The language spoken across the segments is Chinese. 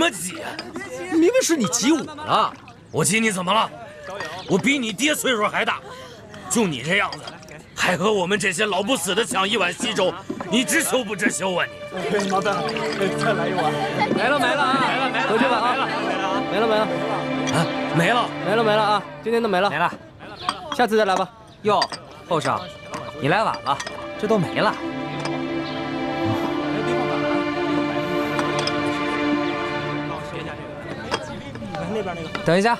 么急？明明是你急我了。我急你怎么了？我比你爹岁数还大，就你这样子，还和我们这些老不死的抢一碗稀粥，你知羞不知羞啊你？麻烦再来一碗。没了啊！回去吧啊！没了。啊，没了啊！今天都没了。下次再来吧。哟，后生，你来晚了，这都没了。等一下。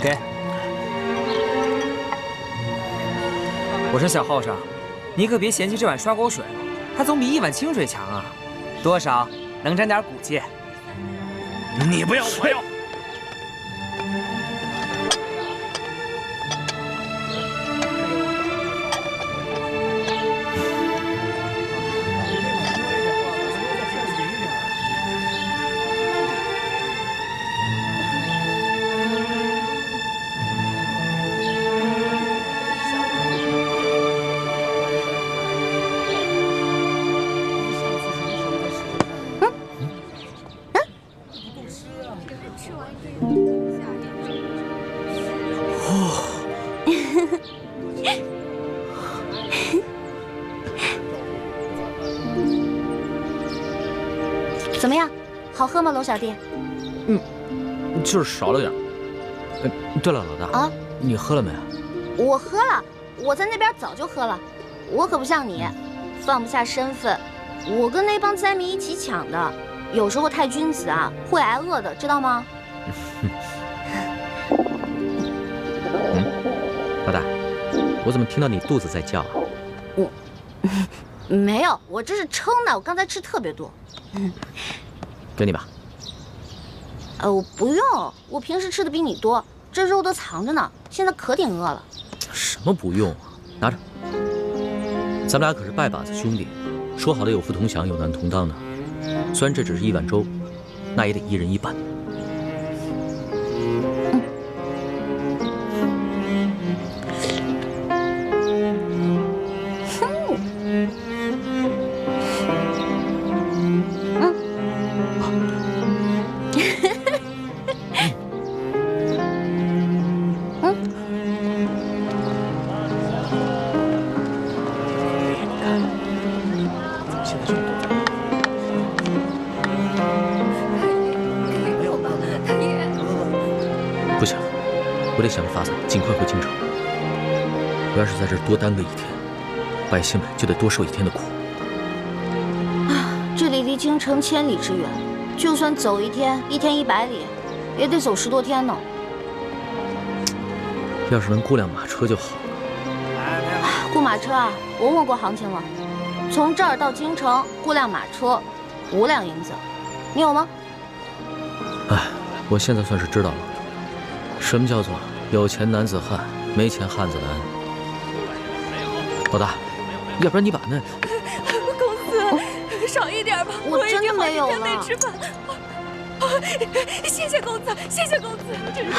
给。我说小后生，你可别嫌弃这碗刷锅水了，它总比一碗清水强啊，多少能沾点骨气。你不要，我要。怎么样，好喝吗，龙小弟？就是少了点。对了，老大啊，你喝了没啊？我喝了，我在那边早就喝了。我可不像你，放不下身份，我跟那帮灾民一起抢的。有时候太君子啊，会挨饿的，知道吗？老大，我怎么听到你肚子在叫啊？没有，我这是撑的，我刚才吃特别多。给你吧。不用，我平时吃的比你多，这肉都藏着呢，现在可挺饿了。什么不用啊？拿着。咱们俩可是拜把子兄弟，说好的有福同享，有难同当呢。虽然这只是一碗粥，那也得一人一半。不行，我得想个法子尽快回京城。我要是在这儿多耽搁一天，百姓们就得多受一天的苦。这里离京城千里之远，就算走一天100里，也得走10多天呢。要是能雇辆马车就好了。雇马车啊，我问过行情了，从这儿到京城雇辆马车5两银子，你有吗？我现在算是知道了，什么叫做有钱男子汉，没钱汉子难。老大，要不然你把那……公子，少一点吧，我真的没有了。没吃饭。谢谢公子，谢谢公子，真是。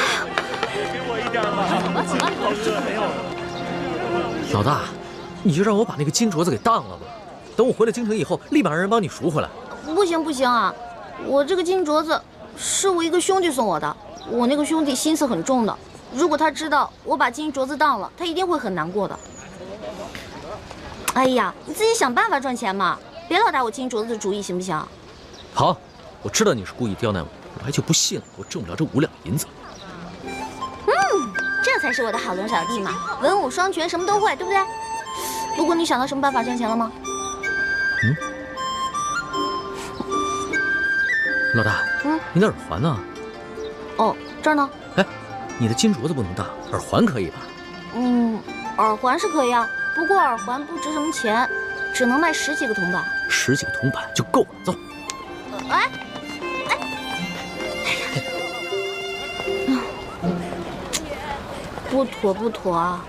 给我一点吧。走吧，好吃没有？老大，你就让我把那个金镯子给当了吧。等我回了京城以后，立马让人帮你赎回来。不行啊，我这个金镯子是我一个兄弟送我的，我那个兄弟心思很重的，如果他知道我把金镯子当了，他一定会很难过的。哎呀，你自己想办法赚钱嘛，别老打我金镯子的主意，行不行？好，我知道你是故意刁难我，我还就不信了，我挣不了这5两银子。这才是我的好龙小弟嘛，文武双全，什么都会，对不对？不过你想到什么办法赚钱了吗？老大，你的耳环呢？哦，这儿呢。哎，你的金镯子不能当，耳环可以吧？耳环是可以啊，不过耳环不值什么钱，只能卖10几个铜板。10几个铜板就够了，走。不妥啊！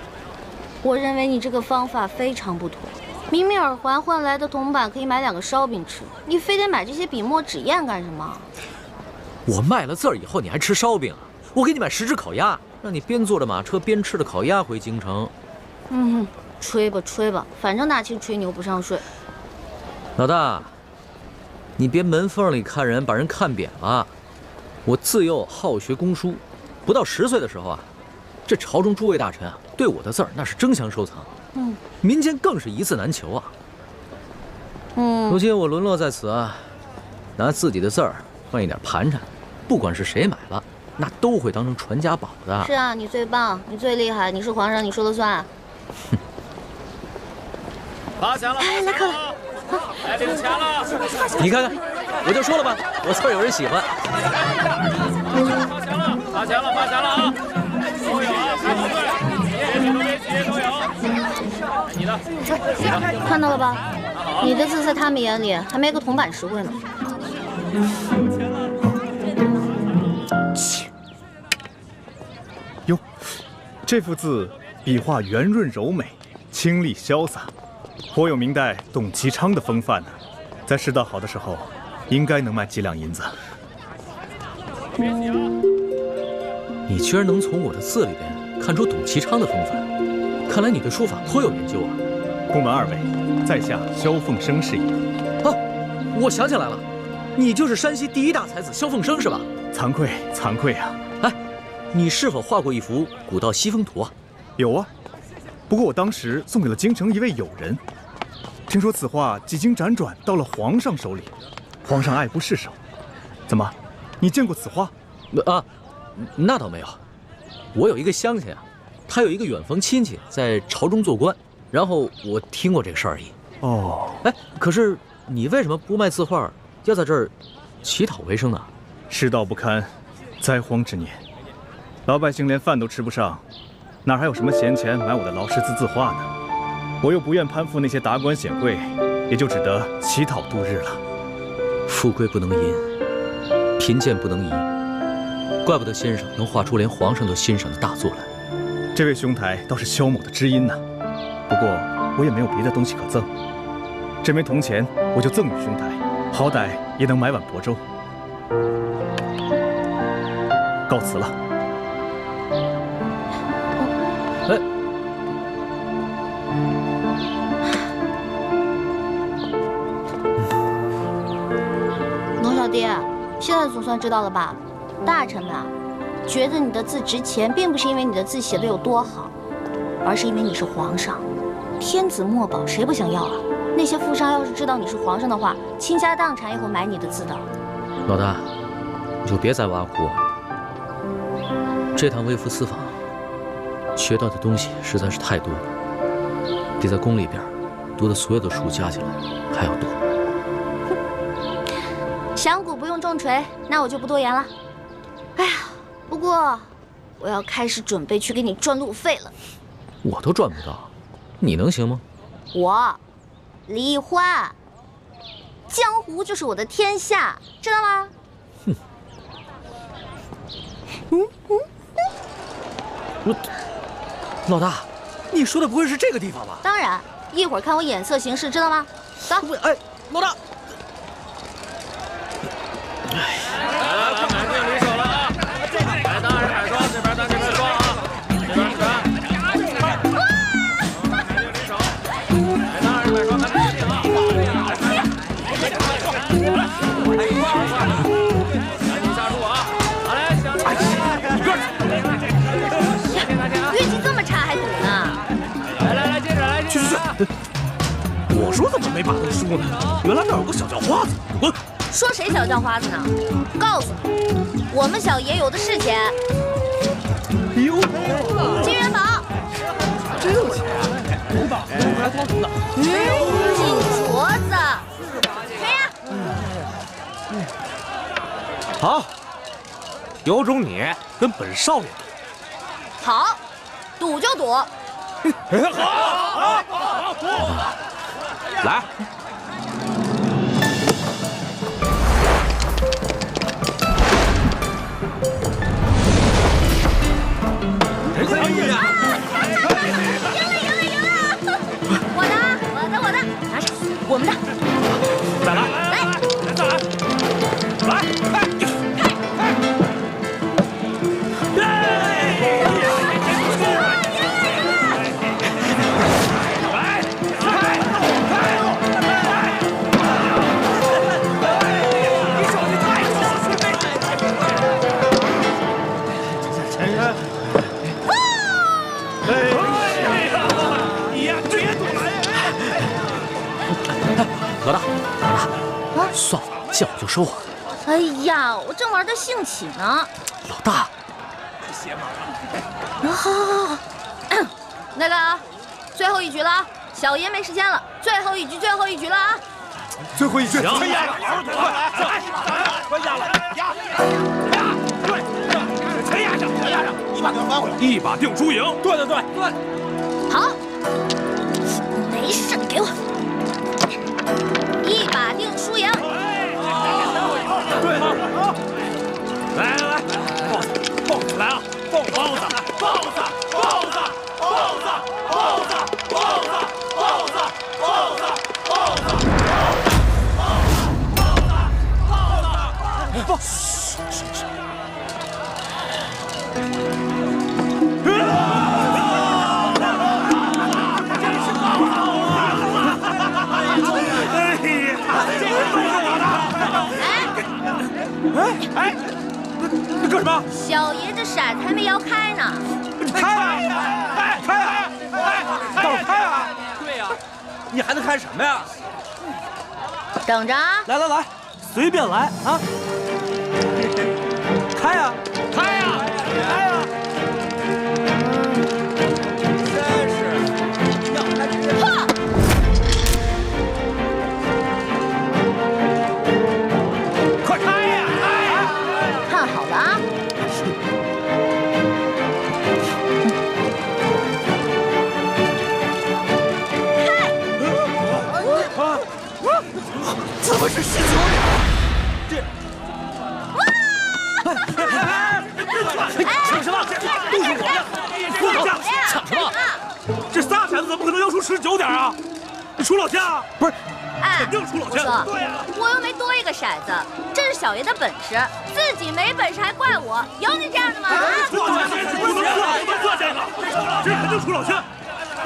我认为你这个方法非常不妥。明明耳环换来的铜板可以买2个烧饼吃，你非得买这些笔墨纸砚干什么？我卖了字儿以后，你还吃烧饼啊？我给你买10只烤鸭，让你边坐着马车边吃着烤鸭回京城。吹吧吹吧，反正大清吹牛不上税。老大，你别门缝里看人，把人看扁了。我自幼好学工书，不到10岁的时候啊，这朝中诸位大臣啊，对我的字儿那是争相收藏，民间更是一字难求啊。如今我沦落在此啊，拿自己的字儿换一点盘缠，不管是谁买了，那都会当成传家宝的。是啊，你最棒，你最厉害，你是皇上，你说了算。发钱了！哎，来客了，来领钱了！你看看，我就说了吧，我字儿有人喜欢。发钱了！发钱了啊！都有啊，开好队，节都有。你的，看到了吧？你的字在他们眼里还没个铜板实惠呢。哟，这幅字笔画圆润柔美，清丽潇洒，颇有明代董其昌的风范呢。在世道好的时候，应该能卖几两银子。你居然能从我的字里边看出董其昌的风范，看来你对书法颇有研究啊！不瞒二位，在下萧凤生是也。啊，我想起来了，你就是山西第1大才子萧凤生是吧？惭愧惭愧啊！哎，你是否画过一幅《古道西风图》啊？有啊，不过我当时送给了京城一位友人。听说此画几经辗转到了皇上手里，皇上爱不释手。怎么，你见过此画？啊，那倒没有。我有一个乡亲啊，他有一个远房亲戚在朝中做官，然后我听过这个事儿而已。哦，哎，可是你为什么不卖字画，要在这儿乞讨为生呢？世道不堪，灾荒之年，老百姓连饭都吃不上，哪还有什么闲钱买我的劳师字字画呢？我又不愿攀附那些达官显贵，也就只得乞讨度日了。富贵不能淫，贫贱不能移，怪不得先生能画出连皇上都欣赏的大作来。这位兄台倒是萧某的知音呢。不过我也没有别的东西可赠，这枚铜钱我就赠与兄台，好歹也能买碗薄粥。告辞了。哎，龙小弟，现在总算知道了吧？大臣们啊，觉得你的字值钱，并不是因为你的字写的有多好，而是因为你是皇上，天子墨宝谁不想要啊？那些富商要是知道你是皇上的话，倾家荡产也会买你的字的。老大，你就别再挖苦我了。这趟微服私访，学到的东西实在是太多了，比在宫里边读的所有的书加起来还要多。响鼓不用重锤，那我就不多言了。哎呀，不过我要开始准备去给你赚路费了。我都赚不到，你能行吗？我，李欢，江湖就是我的天下，知道吗？老大，你说的不会是这个地方吧？当然，一会儿看我眼色行事，知道吗？走。哎，老大。来，买定离手了啊！买单还是买双？这边单，这边双啊！这边是单。买定离手，买单还是买双？看决定啊！赶紧下注啊！好嘞，想着运气这么差还赌呢？来，接着来，去！我说怎么没把都输呢？原来那儿有个小叫花子，滚！说谁小叫花子呢？告诉你，我们小爷有的是钱。哟，金元宝，真有钱！舞蹈还光头呢。金镯子，谁呀？好，有种你跟本少爷。好，赌就赌。好，来。我的，拿上，我们的，再来，再来，来，见我就说话。哎呀，我正玩得兴起呢。老大，好，那个，最后一局了啊，小爷没时间了，最后一局了啊！最后一局，全压了，快压了，对，全压上，一把定翻回来，一把定输赢。对。好，没事，给我一把定输赢。对，来，豹子来了，豹哎，你干什么？小爷这骰子还没摇开呢。开啊！开啊！对呀，你还能开什么呀？等着啊！来，随便来啊！开呀！真是要开直接。快开呀！看好了啊！怎么是19点？抢什么？都是我的！抢什么？这仨骰子怎么可能要出19点啊？出老千啊？不是，肯定出老千。对呀，我又没多一个骰子，这是小爷的本事，自己没本事还怪我，有你这样的吗？出老千，不能算这个，这肯定出老千，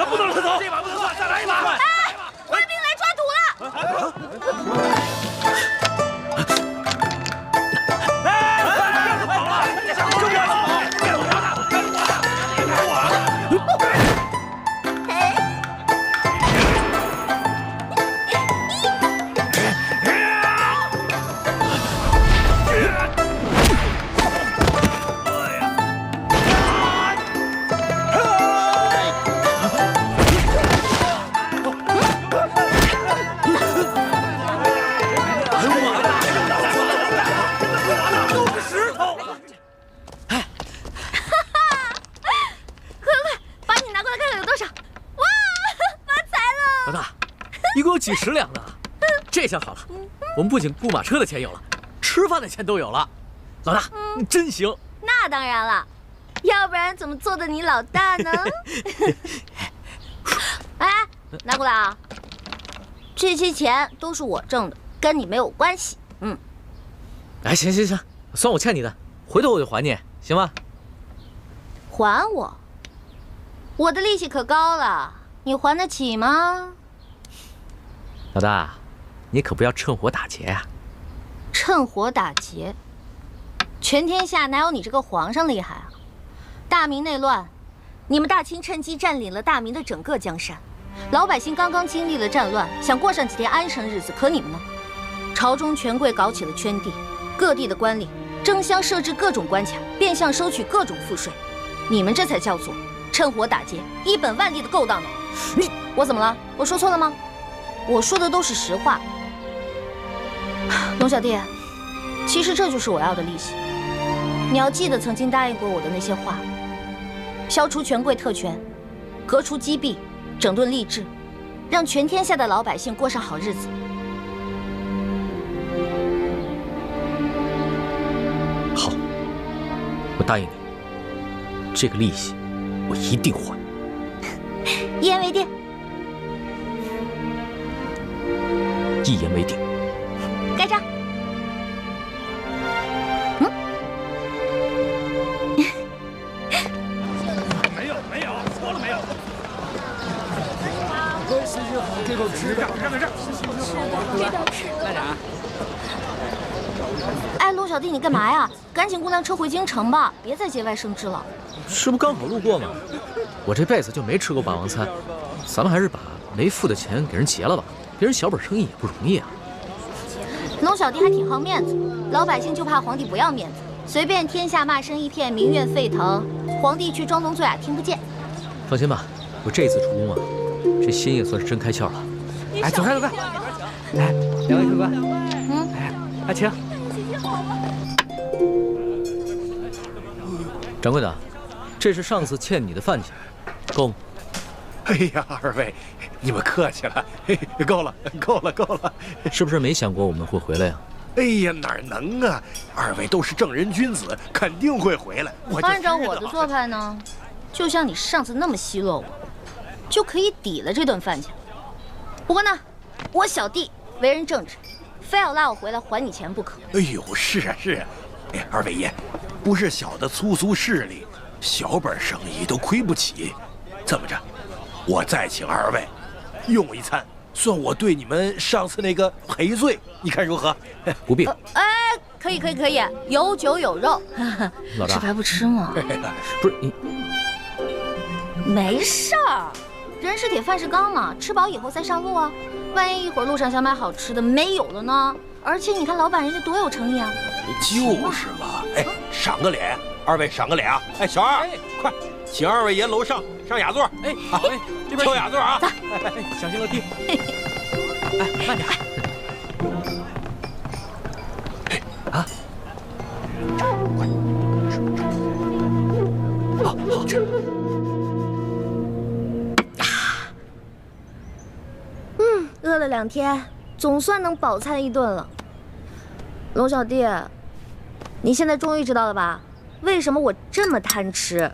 不能让他走。这把不能算，再来一把。哎，官兵来抓土了！几10两呢，这下好了，我们不仅雇马车的钱有了，吃饭的钱都有了。老大，你真行！那当然了，要不然怎么做的你老大呢？哎，拿过来啊！这些钱都是我挣的，跟你没有关系。哎，行，算我欠你的，回头我就还你，行吗？还我？我的利息可高了，你还得起吗？老大，你可不要趁火打劫呀！趁火打劫？全天下哪有你这个皇上厉害啊？大明内乱，你们大清趁机占领了大明的整个江山，老百姓刚刚经历了战乱，想过上几天安生日子，可你们呢？朝中权贵搞起了圈地，各地的官吏争相设置各种关卡，变相收取各种赋税，你们这才叫做趁火打劫，一本万利的勾当呢！我怎么了？我说错了吗？我说的都是实话，龙小弟，其实这就是我要的利息。你要记得曾经答应过我的那些话：消除权贵特权，革除积弊，整顿吏治，让全天下的老百姓过上好日子。好，我答应你，这个利息我一定还。一言为定。一言为定。盖章。没有，说了没有？这个纸这儿。干啥？哎，陆小弟，你干嘛呀？赶紧估辆车回京城吧，别再节外生枝了。这不刚好路过吗？我这辈子就没吃过霸王餐，咱们还是把没付的钱给人结了吧。别人小本生意也不容易啊。龙小弟还挺好面子，老百姓就怕皇帝不要面子，随便天下骂声一片，民怨沸腾，皇帝去装聋作哑听不见。放心吧，我这次出宫啊，这心也算是真开窍了。哎，走开走开！来，两位客官，哎，请。掌柜的，这是上次欠你的饭钱，够吗？哎呀，二位，你们客气了，够了，够了，够了。是不是没想过我们会回来呀？哎呀，哪能啊！二位都是正人君子，肯定会回来。按照我的做派呢，就像你上次那么奚落我，就可以抵了这顿饭钱。不过呢，我小弟为人正直，非要拉我回来还你钱不可。哎呦，是啊是啊。哎，二位爷，不是小的粗俗势力，小本生意都亏不起。这么着，我再请二位用一餐，算我对你们上次那个赔罪，你看如何？不必。哎，可以，有酒有肉。老大，吃白不吃吗？不是你，没事儿，人是铁，饭是钢嘛，吃饱以后再上路啊。万一一会儿路上想买好吃的没有了呢？而且你看老板人家多有诚意啊。就是嘛，哎，赏个脸，二位赏个脸啊！哎，小二，快，请二位爷楼上雅座。哎，好，哎，这边挑雅座啊！小心楼梯。哎，慢点。啊！好，吃。饿了2天，总算能饱餐一顿了。龙小弟，你现在终于知道了吧？为什么我这么贪吃？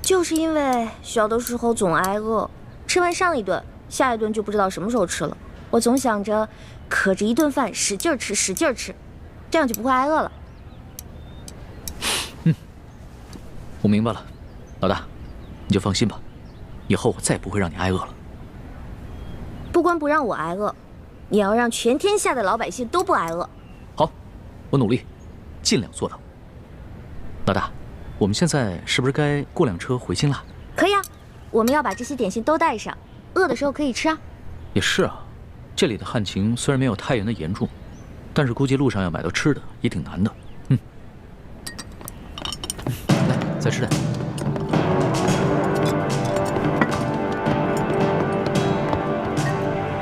就是因为小的时候总挨饿，吃完上一顿，下一顿就不知道什么时候吃了。我总想着，可着一顿饭使劲吃，使劲吃，这样就不会挨饿了。我明白了，老大，你就放心吧，以后我再也不会让你挨饿了。不光不让我挨饿，你要让全天下的老百姓都不挨饿。好，我努力，尽量做到。老大，我们现在是不是该过辆车回京了？可以啊，我们要把这些点心都带上，饿的时候可以吃啊。也是啊，这里的旱情虽然没有太原的严重，但是估计路上要买到吃的也挺难的。来，再吃点。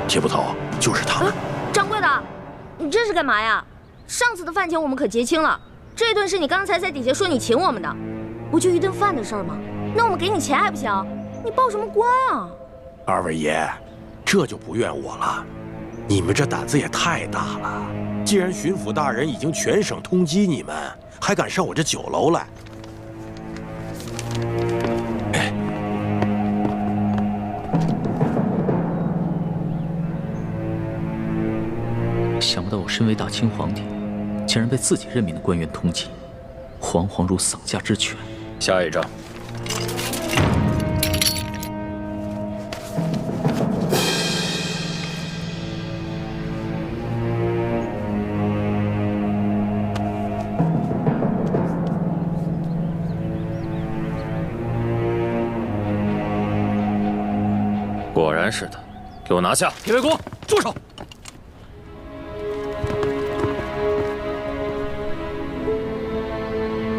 铁捕头，就是他们。掌柜的，你这是干嘛呀？上次的饭钱我们可结清了，这顿是你刚才在底下说你请我们的，不就一顿饭的事儿吗？那我们给你钱还不行？你报什么官啊？二位爷，这就不怨我了，你们这胆子也太大了。既然巡抚大人已经全省通缉你们，还敢上我这酒楼来？想不到我身为大清皇帝，竟然被自己任命的官员通缉，惶惶如丧家之犬。下一章。果然是他，给我拿下！铁卫公，住手！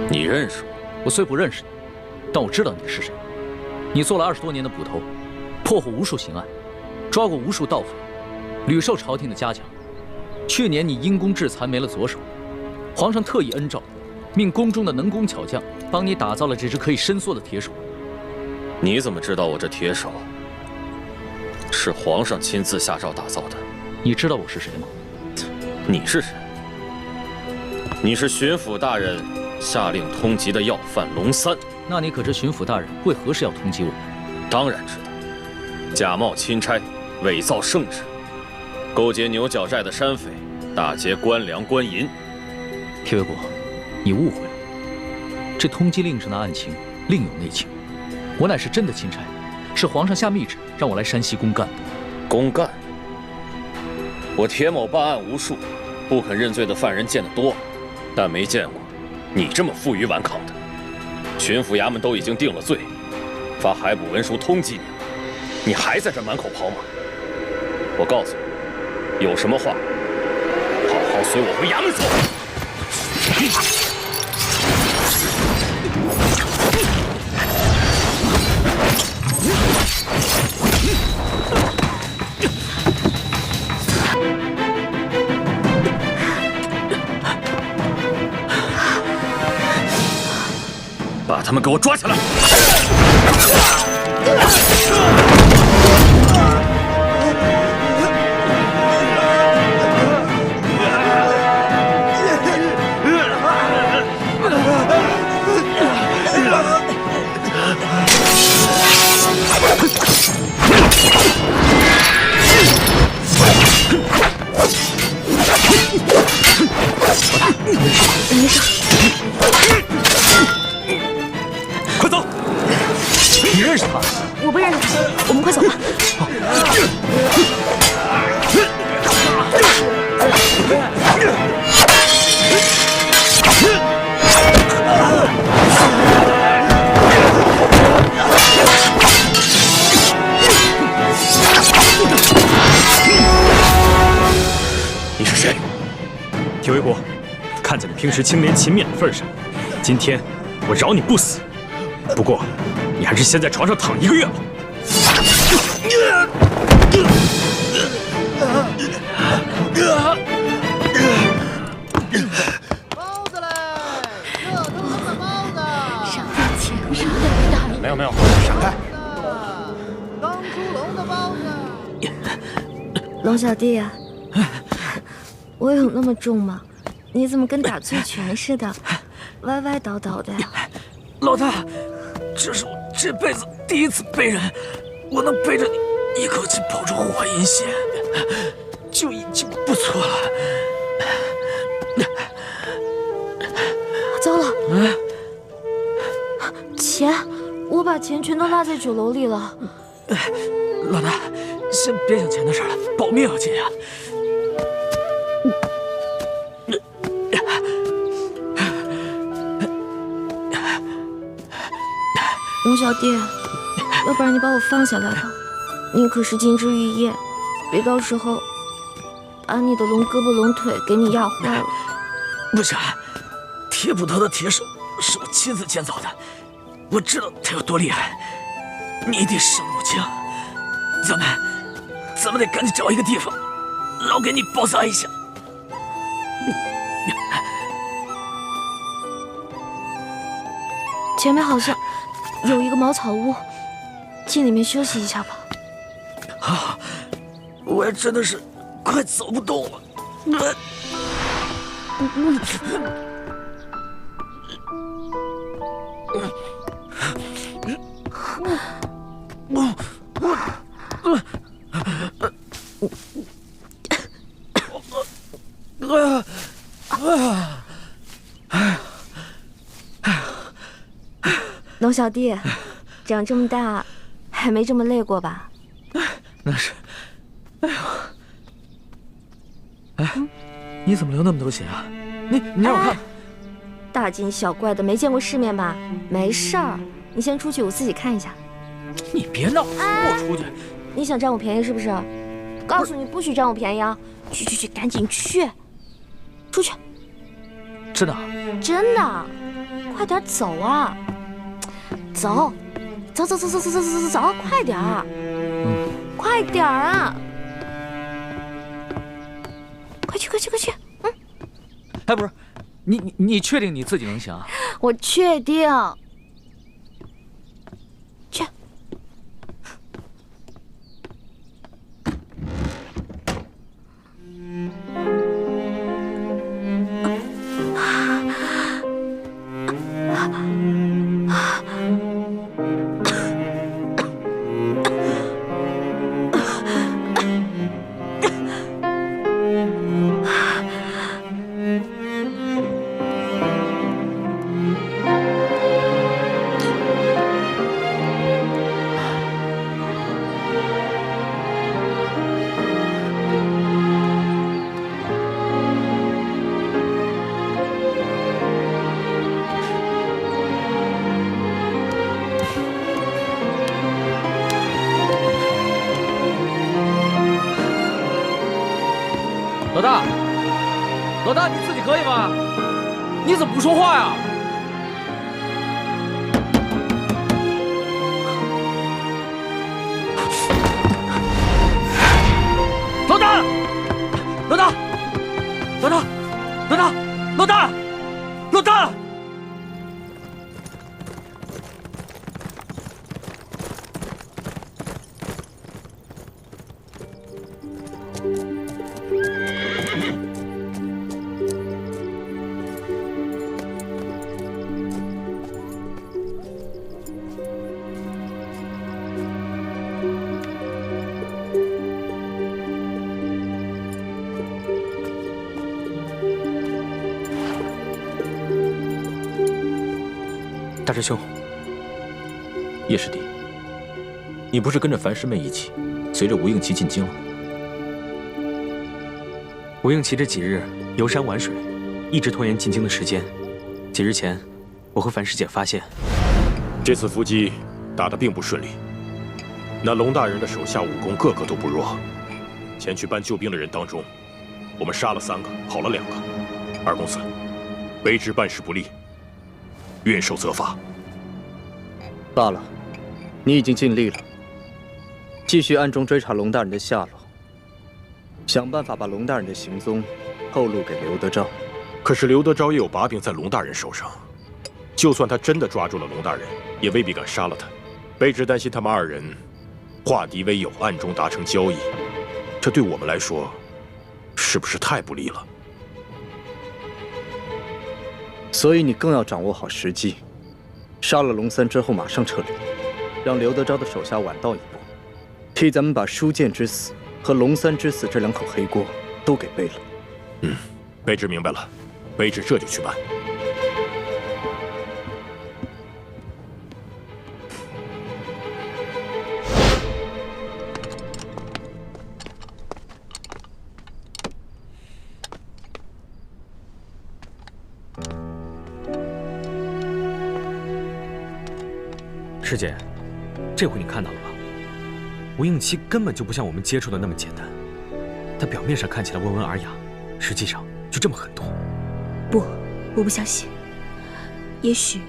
你认识我？我虽不认识你，但我知道你是谁。你做了20多年的捕头，破获无数刑案，抓过无数盗匪，屡受朝廷的嘉奖。去年你因公致残没了左手，皇上特意恩诏，命宫中的能工巧匠帮你打造了这只可以伸缩的铁手。你怎么知道我这铁手是皇上亲自下诏打造的？你知道我是谁吗？你是谁？你是巡抚大人下令通缉的要犯龙三。那你可知巡抚大人为何事要通缉我？当然知道，假冒钦差，伪造圣旨，勾结牛角寨的山匪，打劫官粮官银。铁卫国，你误会了，这通缉令上的案情另有内情。我乃是真的钦差，是皇上下密旨让我来山西公干的。公干？我铁某办案无数，不肯认罪的犯人见得多，但没见过你这么负隅顽抗的。巡抚衙门都已经定了罪，发海捕文书通缉你了，你还在这满口跑马。我告诉你，有什么话，好随我回衙门说。把他们给我抓起来！没事。快走！你认识他？我不认识他，我们快走吧。你是谁？铁卫国，看在你平时清廉勤勉的份上，今天我饶你不死。不过，你还是先在床上躺1个月吧。包子嘞，热腾腾的包子。上饭前啥都没打理。没有，闪开！刚出笼的包子。龙小弟，我有那么重吗？你怎么跟打醉拳似的，歪歪倒倒的呀？老大，这是我这辈子第一次背人，我能背着你一口气跑出华阴县，就已经不错了。糟了，钱，我把钱全都落在酒楼里了。老大，先别想钱的事了，保命要紧呀。龙小弟，要不然你把我放下来吧，你可是金枝玉叶，别到时候把你的龙胳膊龙腿给你压坏了。不行，铁捕头的铁手是我亲自建造的，我知道他有多厉害，你一定伤得不轻。咱们得赶紧找一个地方，老给你包扎一下。前面好像有一个茅草屋，进里面休息一下吧。啊，我也真的是快走不动了。龙小弟，长这么大还没这么累过吧？那是。哎呦，哎，你怎么流那么多血啊？你让我看。大惊小怪的，没见过世面吧？没事儿，你先出去，我自己看一下。你别闹，我出去。你想占我便宜是不是？告诉你不许占我便宜啊！去，赶紧去，出去。真的？真的，快点走啊！走，快点儿！快点儿啊！快去！嗯。哎，不是，你确定你自己能行？我确定。去。老大，老大，你自己可以吗？你怎么不说话呀？老大，老大，老大，老大，老大，老大！大师兄，叶师弟，你不是跟着樊师妹一起，随着吴应奇进京了？吴应奇这几日游山玩水，一直拖延进京的时间。几日前，我和樊师姐发现，这次伏击打得并不顺利。那龙大人的手下武功个个都不弱，前去搬救兵的人当中，我们杀了3个，跑了2个。二公子，卑职办事不力，愿受责罚。罢了，你已经尽力了。继续暗中追查龙大人的下落，想办法把龙大人的行踪透露给刘德昭。可是刘德昭也有把柄在龙大人手上，就算他真的抓住了龙大人，也未必敢杀了他。卑职担心他们2人化敌为友，暗中达成交易，这对我们来说，是不是太不利了？所以你更要掌握好时机，杀了龙三之后马上撤离，让刘德昭的手下晚到一步，替咱们把舒剑之死和龙三之死这2口黑锅都给背了。卑职明白了，卑职这就去办。师姐，这回你看到了吧？吴应奇根本就不像我们接触的那么简单，他表面上看起来温文尔雅，实际上就这么狠毒。不，我不相信。也许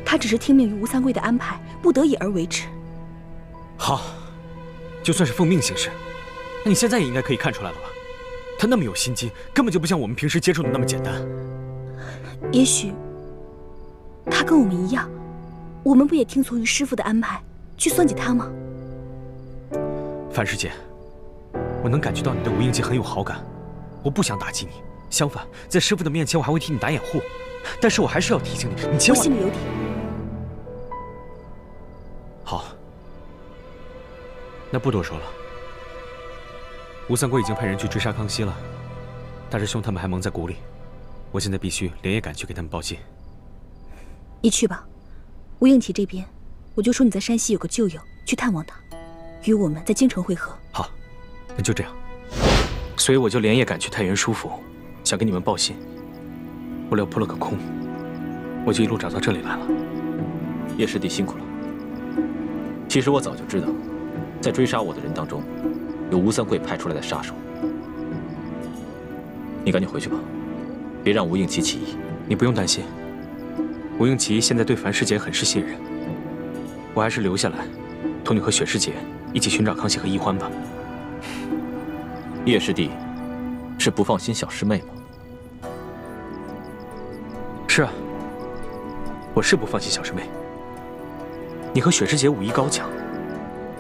他只是听命于吴三桂的安排，不得已而为之。好，就算是奉命行事，那你现在也应该可以看出来了吧？他那么有心机，根本就不像我们平时接触的那么简单。也许他跟我们一样。我们不也听从于师父的安排，去算计他吗？樊师姐，我能感觉到你对吴应奇很有好感，我不想打击你，相反，在师父的面前，我还会替你打掩护。但是我还是要提醒你，你千万……我心里有底。好，那不多说了。吴三桂已经派人去追杀康熙了，大师兄他们还蒙在鼓里，我现在必须连夜赶去给他们报信。你去吧。吴应奇这边，我就说你在山西有个旧友，去探望他，与我们在京城会合。好，那就这样。所以我就连夜赶去太原书府，想给你们报信。不料扑了个空，我就一路找到这里来了。叶师弟辛苦了。其实我早就知道，在追杀我的人当中，有吴三桂派出来的杀手。你赶紧回去吧，别让吴应奇起疑。你不用担心。吴应奇现在对樊师姐很是信任，我还是留下来，同你和雪师姐一起寻找康熙和奕欢吧。叶师弟是不放心小师妹吗？是啊，我是不放心小师妹。你和雪师姐武艺高强，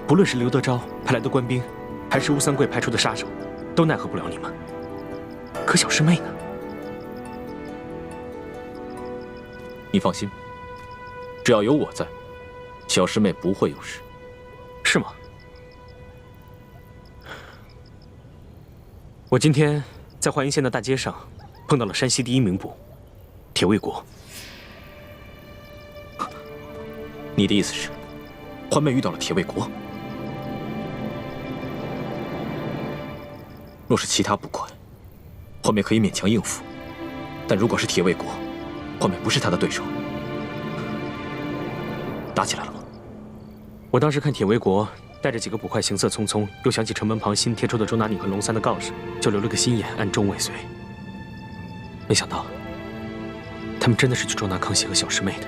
不论是刘德昭派来的官兵，还是吴三桂派出的杀手，都奈何不了你们。可小师妹呢？你放心，只要有我在，小师妹不会有事。是吗？我今天在华阴县的大街上碰到了山西第1名捕铁卫国。你的意思是，欢妹遇到了铁卫国？若是其他捕快，欢妹可以勉强应付；但如果是铁卫国，欢妹不是他的对手。打起来了吗？我当时看铁卫国带着几个捕快行色匆匆，又想起城门旁新贴出的周拿你和龙三的告示，就留了个心眼，暗中尾随。没想到，他们真的是去捉拿康熙和小师妹的。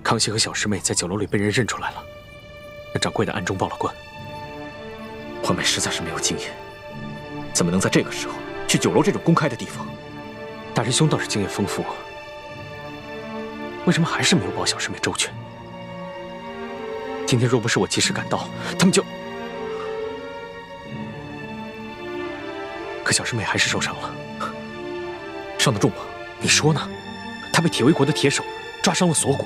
康熙和小师妹在酒楼里被人认出来了，那掌柜的暗中报了官。华妹实在是没有经验，怎么能在这个时候去酒楼这种公开的地方？大师兄倒是经验丰富啊，为什么还是没有保小师妹周全？今天若不是我及时赶到，他们就……可小师妹还是受伤了，伤得重吗？你说呢？她被铁围国的铁手抓伤了锁骨，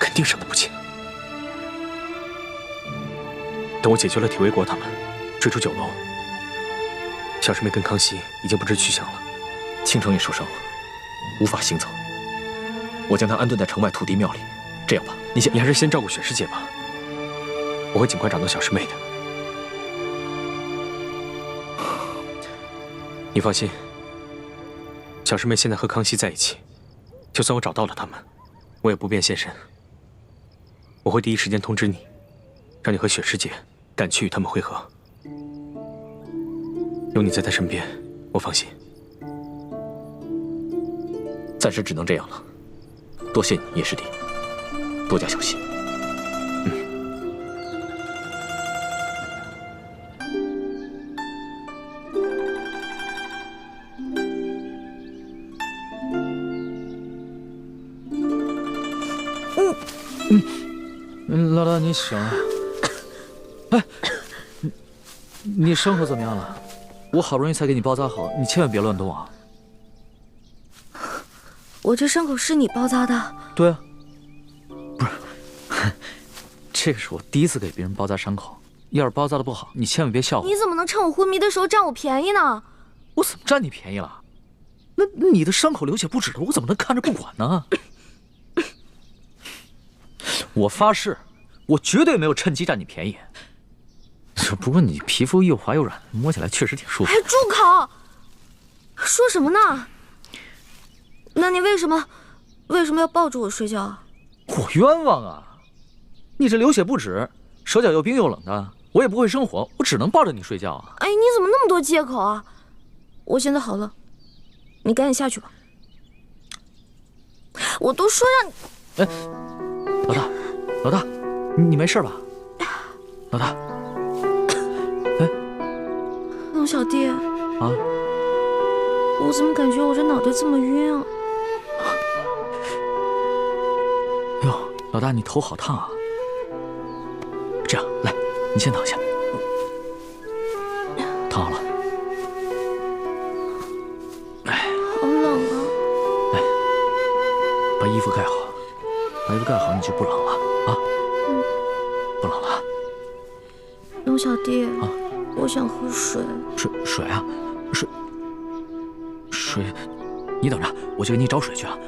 肯定伤得不轻。等我解决了铁围国他们，追出酒楼，小师妹跟康熙已经不知去向了。倾城也受伤了，无法行走。我将他安顿在城外土地庙里。这样吧，你还是先照顾雪师姐吧，我会尽快找到小师妹的。你放心，小师妹现在和康熙在一起，就算我找到了他们，我也不便现身。我会第一时间通知你，让你和雪师姐赶去与他们会合。有你在她身边，我放心。暂时只能这样了，多谢你，叶师弟，多加小心。老大，你醒了？哎，你伤口怎么样了？我好不容易才给你包扎好，你千万别乱动啊！我这伤口是你包扎的？对啊，不是，这个是我第一次给别人包扎伤口，要是包扎的不好，你千万别笑话我。你怎么能趁我昏迷的时候占我便宜呢？我怎么占你便宜了？那你的伤口流血不止了，我怎么能看着不管呢？我发誓，我绝对没有趁机占你便宜。不过你皮肤又滑又软，摸起来确实挺舒服。哎，住口！说什么呢？那你为什么要抱着我睡觉啊？我冤枉啊！你这流血不止，手脚又冰又冷的，我也不会生火，我只能抱着你睡觉啊！哎，你怎么那么多借口啊？我现在好了，你赶紧下去吧。我都说让你……哎，老大，你没事吧？老大，哎，龙小弟啊，我怎么感觉我这脑袋这么晕啊？哟，老大，你头好烫啊！这样，来，你先躺下，躺好了。哎，好冷啊！来，把衣服盖好，把衣服盖好，你就不冷了啊！不冷了。龙小弟啊，我想喝水。水啊，水，你等着，我去给你找水去啊。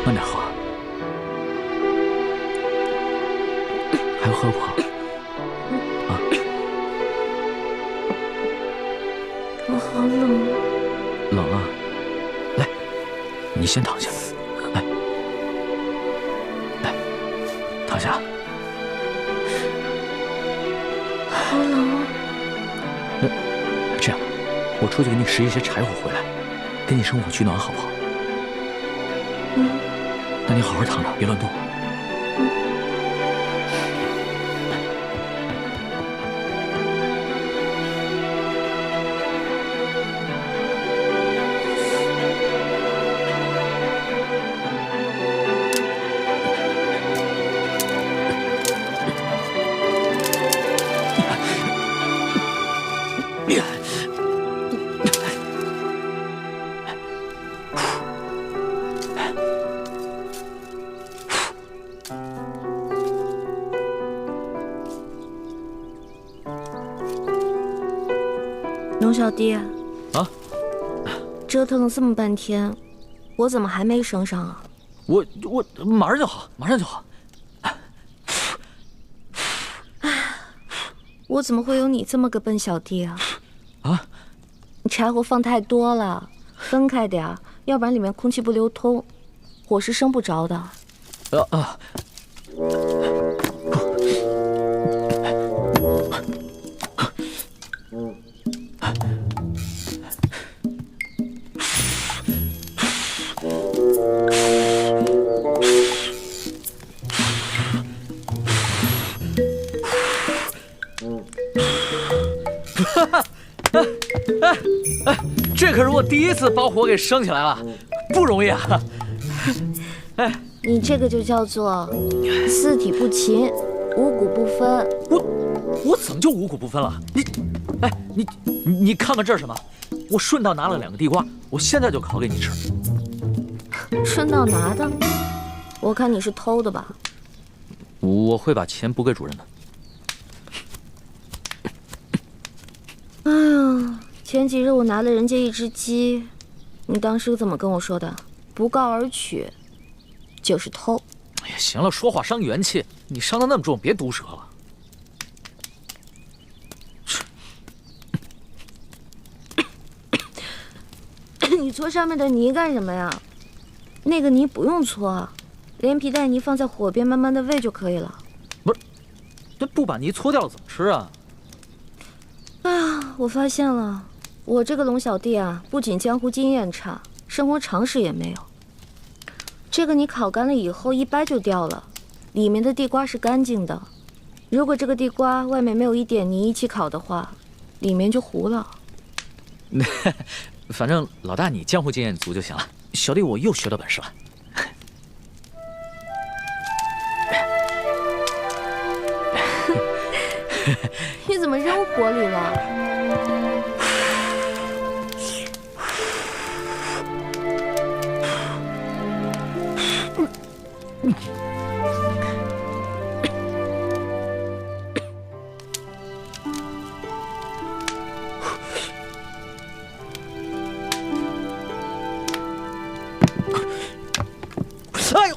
慢点喝，还要喝不？啊！我好冷。冷啊！来，你先躺下，来，躺下。好冷啊！这样，我出去给你拾一些柴火回来，给你生火取暖，好不好？那你好好躺着，别乱动。龙小弟，啊，折腾了这么半天，我怎么还没升上啊？我马上就好，马上就好。我怎么会有你这么个笨小弟啊？柴火放太多了，分开点儿，要不然里面空气不流通，火是生不着的。这可是我第一次把火给升起来了，不容易啊！你这个就叫做四体不勤，五谷不分。我怎么就五谷不分了？你看看这是什么？我顺道拿了2个地瓜，我现在就烤给你吃。顺道拿的？我看你是偷的吧？我会把钱补给主人的。哎呀，前几日我拿了人家1只鸡，你当时怎么跟我说的？不告而取，就是偷。哎呀，行了，说话伤元气，你伤得那么重，别毒舌了。你搓上面的泥干什么呀？那个泥不用搓，连皮带泥放在火边慢慢的煨就可以了。不是，这不把泥搓掉了怎么吃啊？哎呀，我发现了，我这个龙小弟啊，不仅江湖经验差，生活常识也没有。这个泥烤干了以后一掰就掉了，里面的地瓜是干净的。如果这个地瓜外面没有一点泥一起烤的话，里面就糊了。反正老大你江湖经验足就行了，小弟我又学到本事了。你怎么扔火里了？哎呦！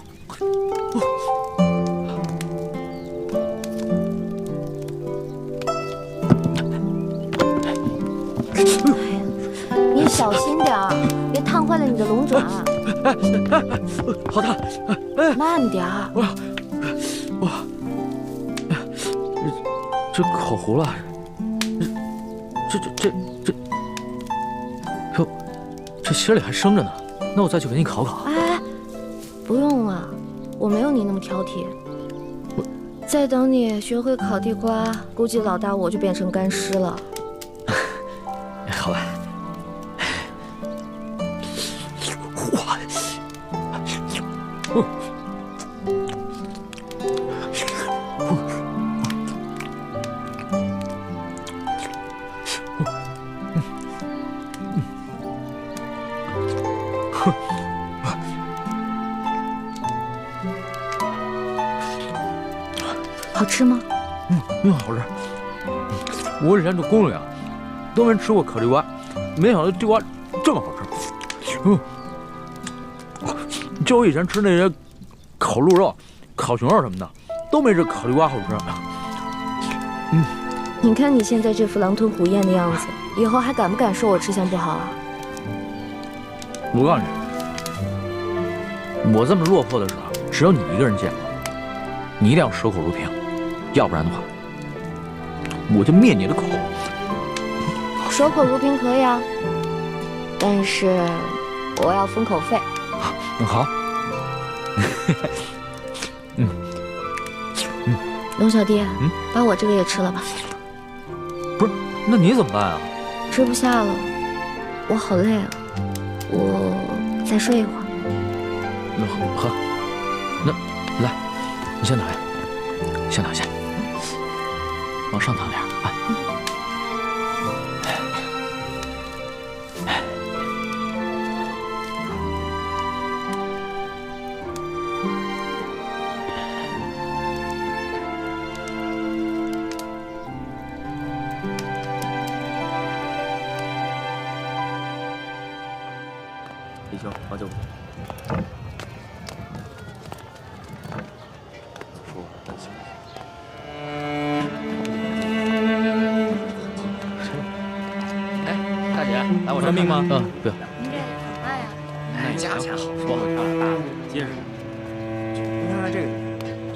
你小心点儿，别烫坏了你的龙爪。好的，慢点儿。这烤糊了，哟，这芯里还生着呢，那我再去给你烤烤。哎，不用了，我没有你那么挑剔。再等你学会烤地瓜，估计老大我就变成干尸了。好吧。好吃吗？好吃。我以前做攻略啊，都没吃过烤地瓜，没想到地瓜这么好吃。就我以前吃那些烤鹿肉、烤熊肉什么的，都没这烤地瓜好吃。你看你现在这副狼吞虎咽的样子，以后还敢不敢说我吃相不好啊？我告诉你，我这么落魄的事儿，只有你一个人见过，你一定要守口如瓶，要不然的话，我就灭你的口。守口如瓶可以啊，但是我要封口费。好。龙小弟，把我这个也吃了吧。不是，那你怎么办啊？吃不下了，我好累啊，我再睡一会儿。那好，那来，你先躺下，先躺下，往上躺点啊。李兄，好久不见。哎，大姐，来我这命吗？不要。哎，价钱好说，结实。你看看这个，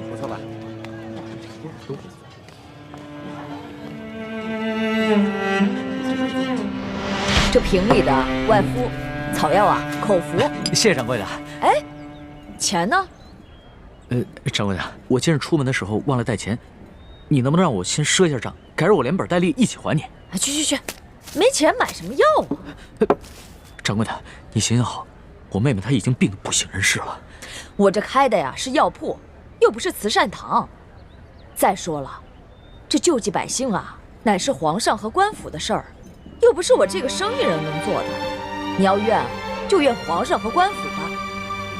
不错吧？这瓶里的外敷草药啊，口服。谢谢掌柜的。哎，钱呢？掌柜的，我今日出门的时候忘了带钱，你能不能让我先赊一下账，改日我连本带利一起还你？去，没钱买什么药啊？掌柜的，你行行好，我妹妹她已经病得不省人事了。我这开的呀是药铺，又不是慈善堂。再说了，这救济百姓啊，乃是皇上和官府的事儿，又不是我这个生意人能做的。你要怨，就怨皇上和官府吧，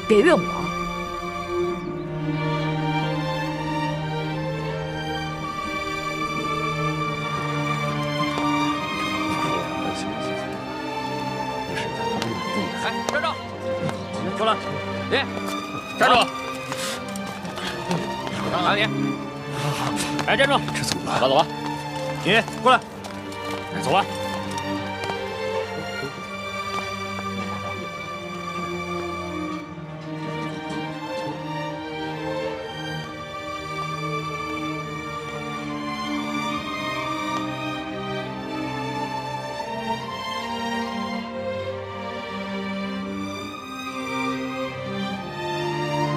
别怨我。哎，站住！过来，你站住！拿你。哎，站住！这怎么办？走吧，你过来，走吧。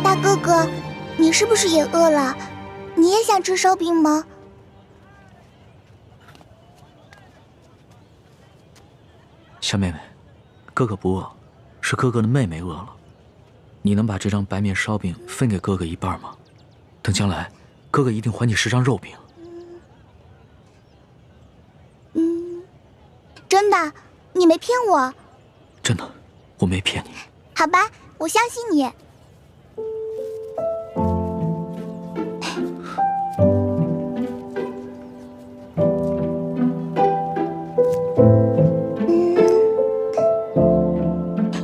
大哥哥，你是不是也饿了？你也想吃烧饼吗？小妹妹，哥哥不饿，是哥哥的妹妹饿了。你能把这张白面烧饼分给哥哥一半吗？等将来，哥哥一定还你10张肉饼。真的，你没骗我？真的，我没骗你。好吧，我相信你。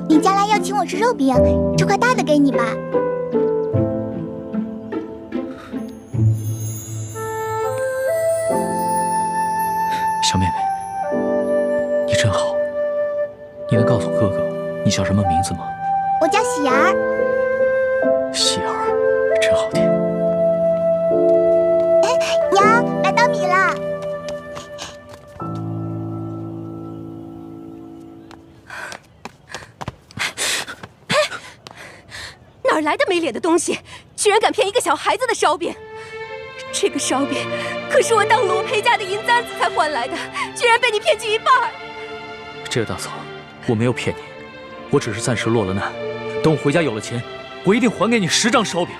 你将来要请我吃肉饼，这块大的给你吧。小妹妹，你真好。你能告诉哥哥你叫什么名字吗？我叫喜儿。喜儿，真好听。娘，来当米了。哪来的没脸的东西，居然敢骗一个小孩子的烧饼！这个烧饼可是我当罗培家的银簪子才换来的，居然被你骗去一半。这个大嫂，我没有骗你，我只是暂时落了难。等我回家有了钱，我一定还给你10张烧饼。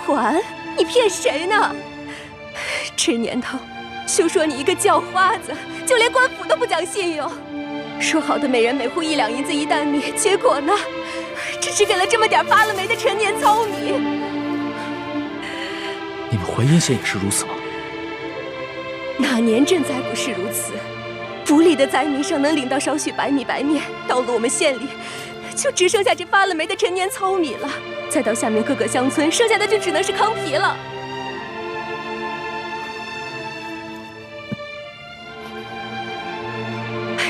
还？你骗谁呢？这年头，休说你一个叫花子，就连官府都不讲信用。说好的每人每户1两银子1担米，结果呢？只是给了这么点发了霉的陈年糙米。你们淮阴县也是如此吗？哪年赈灾不是如此？府里的灾民上能领到少许白米白面，到了我们县里，就只剩下这发了霉的陈年糙米了。再到下面各个乡村，剩下的就只能是糠皮了。哎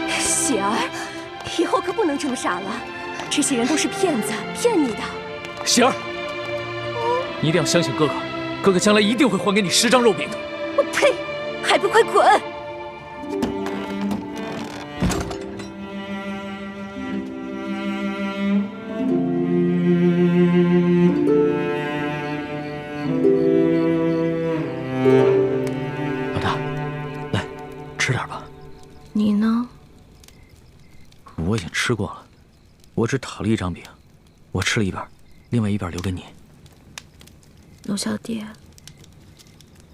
呀，喜儿，以后可不能这么傻了。这些人都是骗子，骗你的。喜儿，你一定要相信哥哥，哥哥将来一定会还给你10张肉饼的。我呸！还不快滚！老大，来，吃点吧。你呢？我已经吃过了。我只讨了1张饼，我吃了一半，另外一半留给你。龙小弟，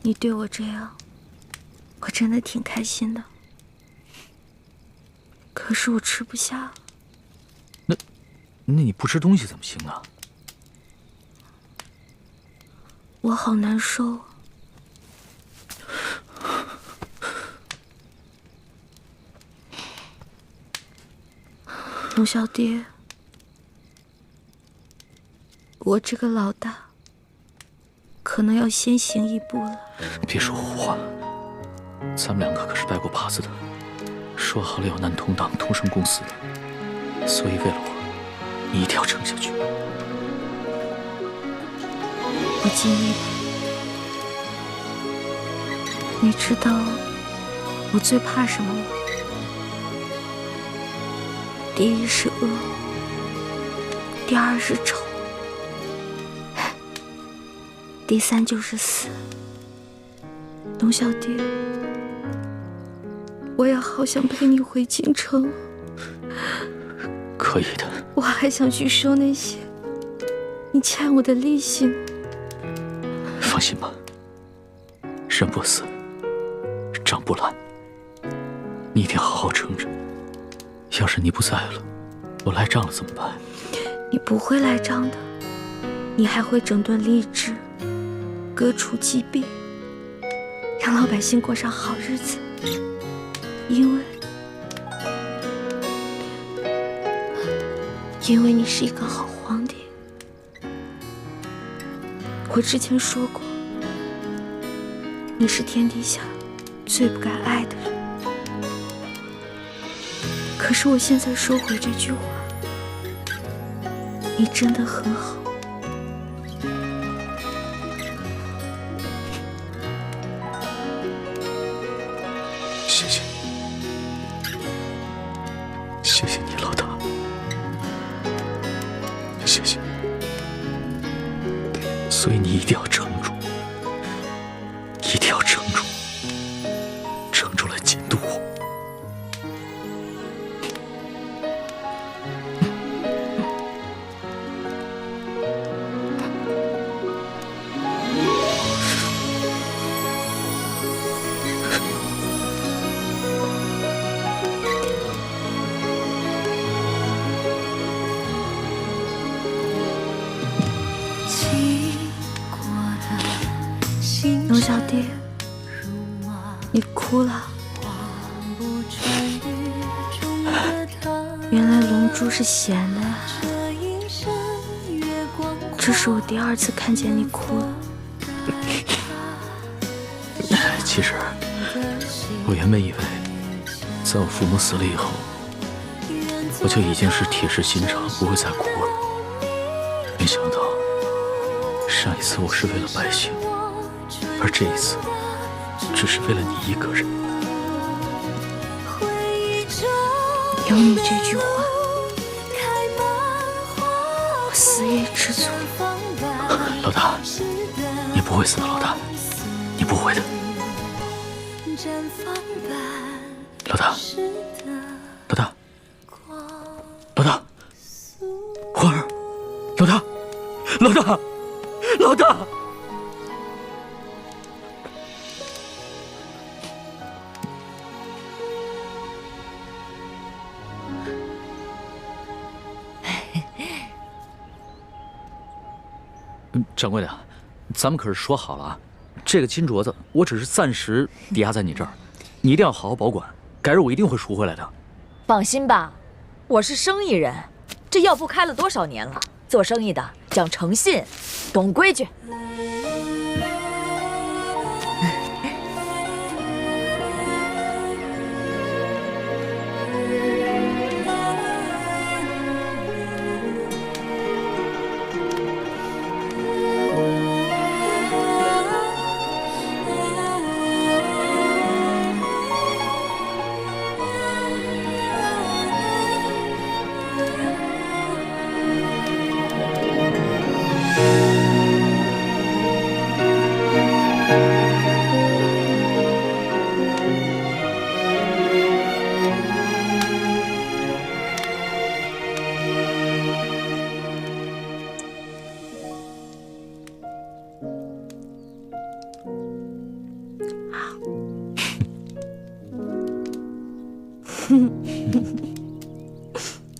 你对我这样，我真的挺开心的。可是我吃不下。那你不吃东西怎么行啊？我好难受。龙小弟。我这个老大，可能要先行一步了。别说胡话，咱们2个可是拜过把子的，说好了要男同党同生共死的，所以为了我，你一定要撑下去。我尽力了。你知道我最怕什么吗？第一是恶，第二是丑，第三就是死。龙小蝶，我也好想陪你回京城。可以的。我还想去收那些你欠我的利息呢。放心吧，人不死，账不烂。你一定好好撑着。要是你不在了，我赖账了怎么办？你不会赖账的，你还会整顿吏治，革除疾病，让老百姓过上好日子。因为你是一个好皇帝。我之前说过，你是天底下最不该爱的人。可是我现在收回这句话，你真的很好。谢谢，谢谢你，老大，谢谢。所以你一定要撑住，一定要撑住，撑住了监督我。龙小蝶，你哭了。原来龙珠是咸的呀。这是我第二次看见你哭了。其实，我原本以为，在我父母死了以后，我就已经是铁石心肠，不会再哭了。没想到，上一次我是为了百姓。而这一次，只是为了你一个人。有你这句话，我死也知足。老大，你不会死的，老大，你不会的。老大，老大，老大，花儿，老大，老大，老大。掌柜的，咱们可是说好了啊，这个金镯子我只是暂时抵押在你这儿，你一定要好好保管，改日我一定会赎回来的。放心吧，我是生意人，这药铺开了多少年了，做生意的讲诚信，懂规矩。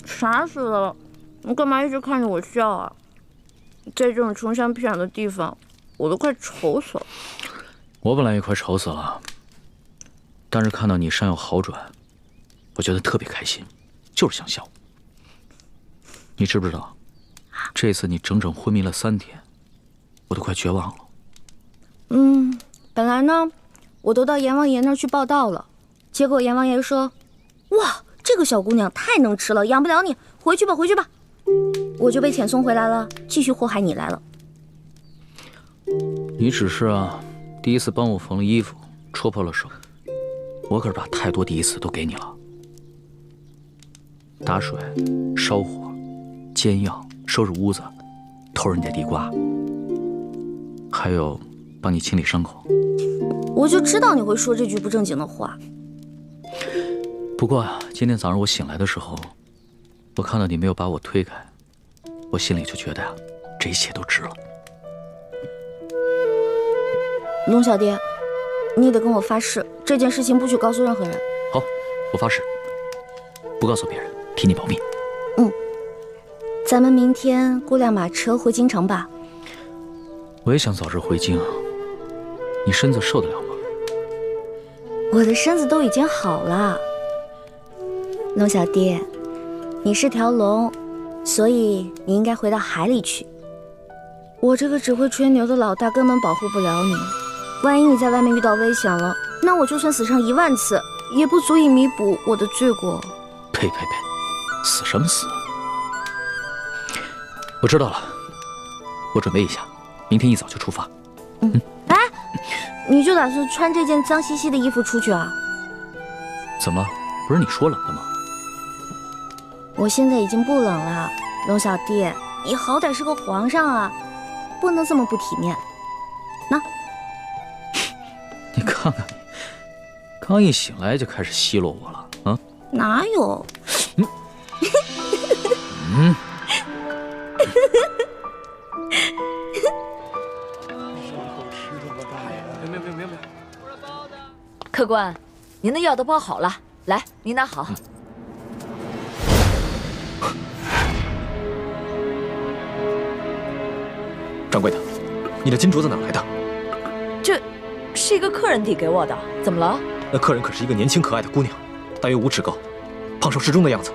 傻死了！你干嘛一直看着我笑啊？在这种穷乡僻壤的地方，我都快愁死了。我本来也快愁死了，但是看到你伤有好转，我觉得特别开心，就是想笑。你知不知道，这次你整整昏迷了3天，我都快绝望了。本来呢，我都到阎王爷那儿去报道了，结果阎王爷说，哇，这个小姑娘太能吃了，养不了你，回去吧，回去吧。我就被遣送回来了，继续祸害你来了。你只是第一次帮我缝了衣服，戳破了手，我可是把太多第一次都给你了。打水、烧火、煎药、收拾屋子、偷人家地瓜，还有帮你清理伤口。我就知道你会说这句不正经的话。不过今天早上我醒来的时候，我看到你没有把我推开，我心里就觉得这一切都值了。龙小爹，你得跟我发誓，这件事情不许告诉任何人。好，我发誓，不告诉别人，替你保密。咱们明天雇辆马车回京城吧。我也想早日回京，你身子受得了吗？我的身子都已经好了。龙小爹，你是条龙，所以你应该回到海里去。我这个只会吹牛的老大根本保护不了你。万一你在外面遇到危险了，那我就算死上1万次，也不足以弥补我的罪过。呸！死什么死？我知道了，我准备一下，明天一早就出发。哎，你就打算穿这件脏兮兮的衣服出去啊？怎么了？不是你说冷的吗？我现在已经不冷了，龙小弟，你好歹是个皇上啊，不能这么不体面。那，你看看你，刚一醒来就开始奚落我了啊？哪有？客官，您的药都包好了，来，您拿好。掌柜的，你的金镯子哪来的？这是一个客人递给我的，怎么了？那客人可是一个年轻可爱的姑娘，大约5尺高，胖瘦适中的样子。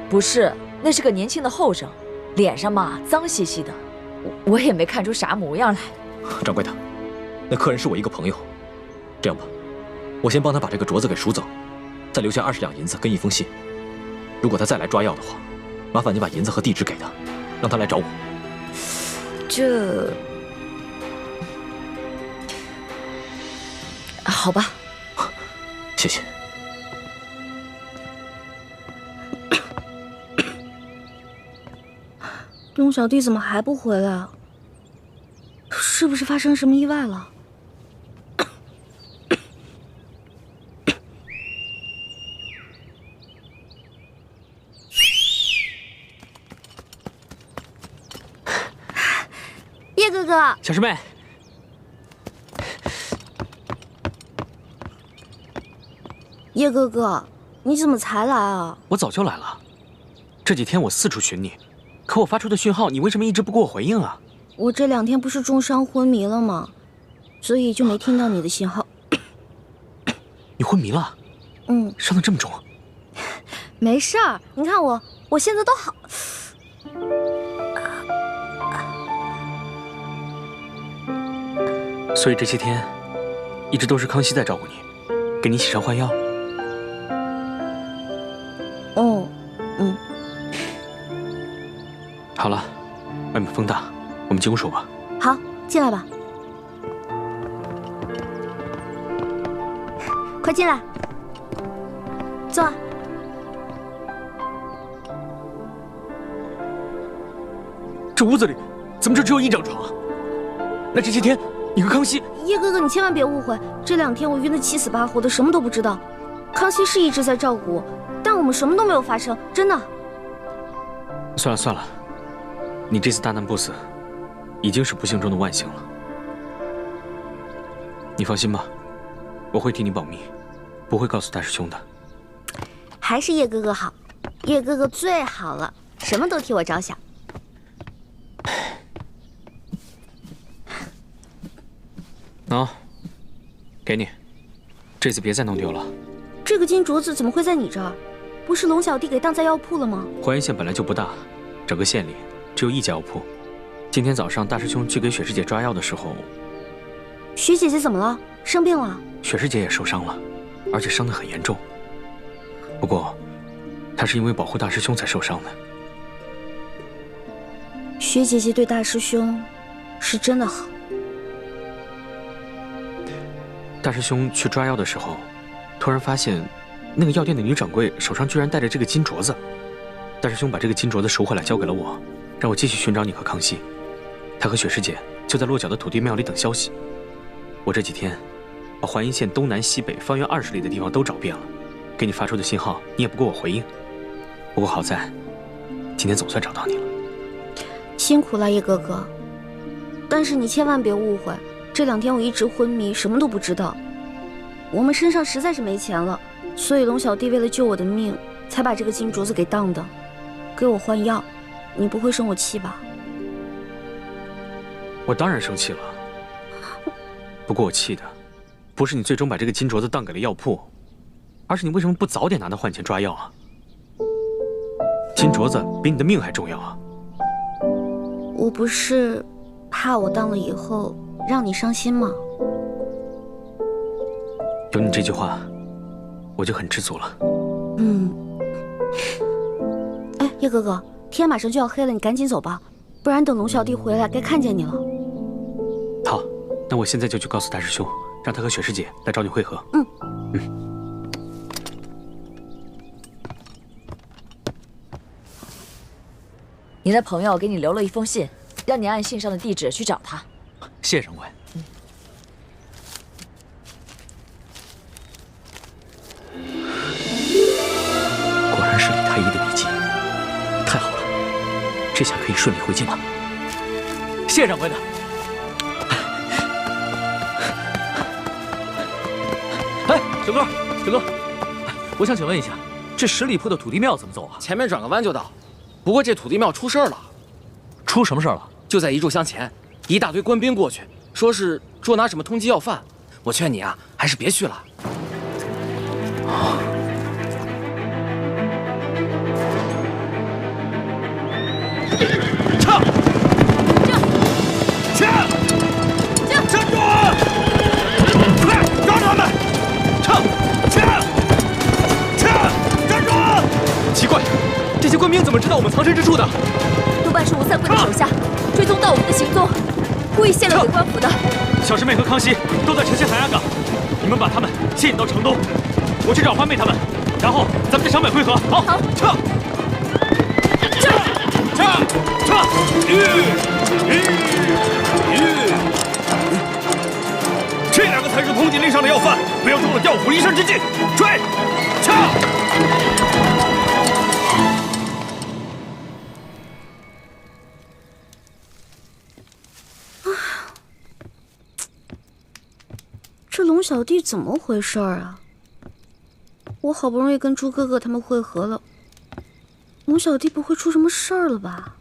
不是，那是个年轻的后生，脸上嘛脏兮兮的，我也没看出啥模样来。掌柜的，那客人是我一个朋友，这样吧，我先帮他把这个镯子给赎走，再留下20两银子跟一封信。如果他再来抓药的话，麻烦你把银子和地址给他，让他来找我。这，好吧。谢谢。龙小弟怎么还不回来啊？是不是发生什么意外了？叶哥哥，小师妹，叶哥哥，你怎么才来啊？我早就来了，这几天我四处寻你，可我发出的讯号，你为什么一直不给我回应啊？我这2天不是重伤昏迷了吗？所以就没听到你的信号。你昏迷了？伤得这么重？没事儿，你看我现在都好。所以这些天，一直都是康熙在照顾你，给你洗伤换药。好了，外面风大，我们进屋说吧。好，进来吧。快进来，坐。这屋子里怎么就只有1张床？那这些天你和康熙……叶哥哥，你千万别误会，这2天我晕得7死8活的，什么都不知道。康熙是一直在照顾我，但我们什么都没有发生，真的。算了，你这次大难不死，已经是不幸中的万幸了。你放心吧，我会替你保密，不会告诉大师兄的。还是叶哥哥好，叶哥哥最好了，什么都替我着想。给你，这次别再弄丢了。这个金镯子怎么会在你这儿？不是龙小弟给当在药铺了吗？淮阴县本来就不大，整个县里只有1家药铺。今天早上大师兄去给雪师姐抓药的时候，雪姐姐怎么了？生病了？雪师姐也受伤了，而且伤得很严重。不过他是因为保护大师兄才受伤的。薛姐姐对大师兄是真的好。大师兄去抓药的时候，突然发现那个药店的女掌柜手上居然戴着这个金镯子。大师兄把这个金镯子赎回来交给了我，让我继续寻找你和康熙。他和雪师姐就在落脚的土地庙里等消息。我这几天把淮阴县东南西北方圆20里的地方都找遍了，给你发出的信号你也不给我回应。不过好在今天总算找到你了。辛苦了叶哥哥，但是你千万别误会，这2天我一直昏迷，什么都不知道。我们身上实在是没钱了，所以龙小弟为了救我的命，才把这个金镯子给当的，给我换药。你不会生我气吧？我当然生气了，不过我气的不是你最终把这个金镯子当给了药铺，而是你为什么不早点拿它换钱抓药啊？金镯子比你的命还重要啊！我不是怕我当了以后让你伤心吗？有你这句话，我就很知足了。哎，叶哥哥，天马上就要黑了，你赶紧走吧，不然等龙小弟回来该看见你了。好，那我现在就去告诉大师兄，让他和雪师姐来找你会合。你的朋友给你留了一封信，让你按信上的地址去找他。谢谢掌柜。果然是李太医的笔迹，太好了，这下可以顺利回京了。谢谢掌柜的。哎，小哥，我想请问一下，这10里铺的土地庙怎么走啊？前面转个弯就到。不过这土地庙出事儿了。出什么事儿了？就在1炷香前，一大堆官兵过去，说是捉拿什么通缉要犯。我劝你啊，还是别去了。撤！站住！快抓住他们！站住！奇怪，这些官兵怎么知道我们藏身之处的？多半是吴三桂的手下追踪到我们的行踪，故意泄露给官府的。小师妹和康熙都在城西海岸港，你们把他们吸引到城东，我去找欢妹他们，然后咱们在城北会合。好，撤！这2个才是通缉令上的要犯，不要中了调虎离山之计。追！撤！这龙小弟怎么回事啊？我好不容易跟猪哥哥他们会合了，龙小弟不会出什么事儿了吧？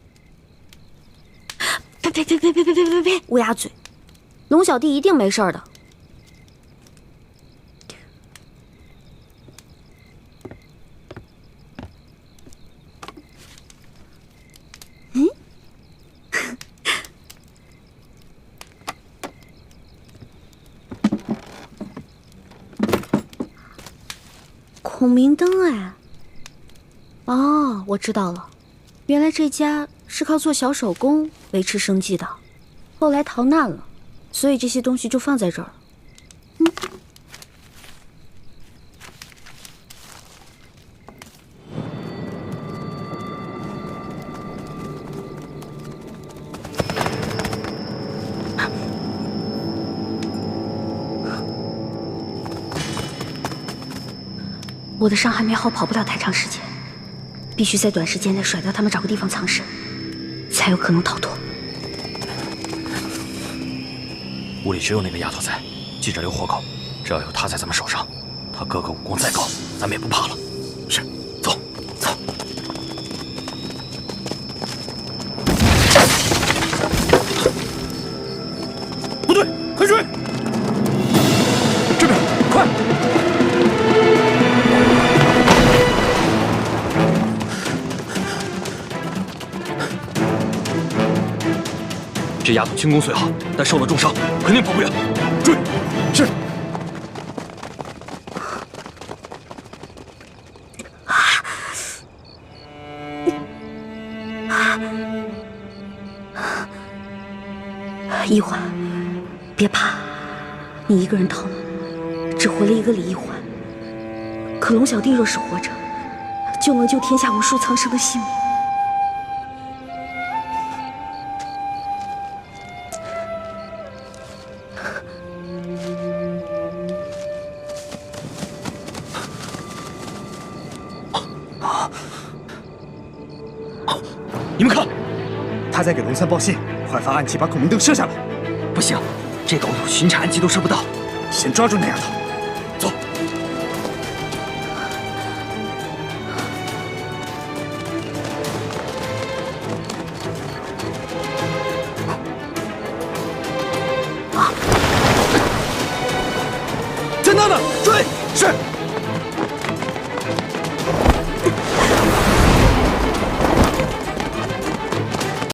呸！乌鸦嘴！龙小弟一定没事儿的。孔明灯哎！哦，我知道了，原来这家是靠做小手工维持生计的，后来逃难了，所以这些东西就放在这儿了。我的伤还没好，跑不了太长时间，必须在短时间内甩掉他们，找个地方藏身，才有可能逃脱。屋里只有那个丫头在，记着留活口，只要有她在咱们手上，她哥哥武功再高，咱们也不怕了。是，走。不对，快追！这边，快！这丫头轻功虽好，但受了重伤，肯定跑不远。追！是。一环，别怕，你一个人逃了，只活了一个李一环。可龙小弟若是活着，就能救天下无数苍生的性命。你们看，他在给龙三报信，快发暗器把孔明灯射下来！不行，这狗头巡查暗器都射不到，先抓住那丫头，走。在那呢，追！是。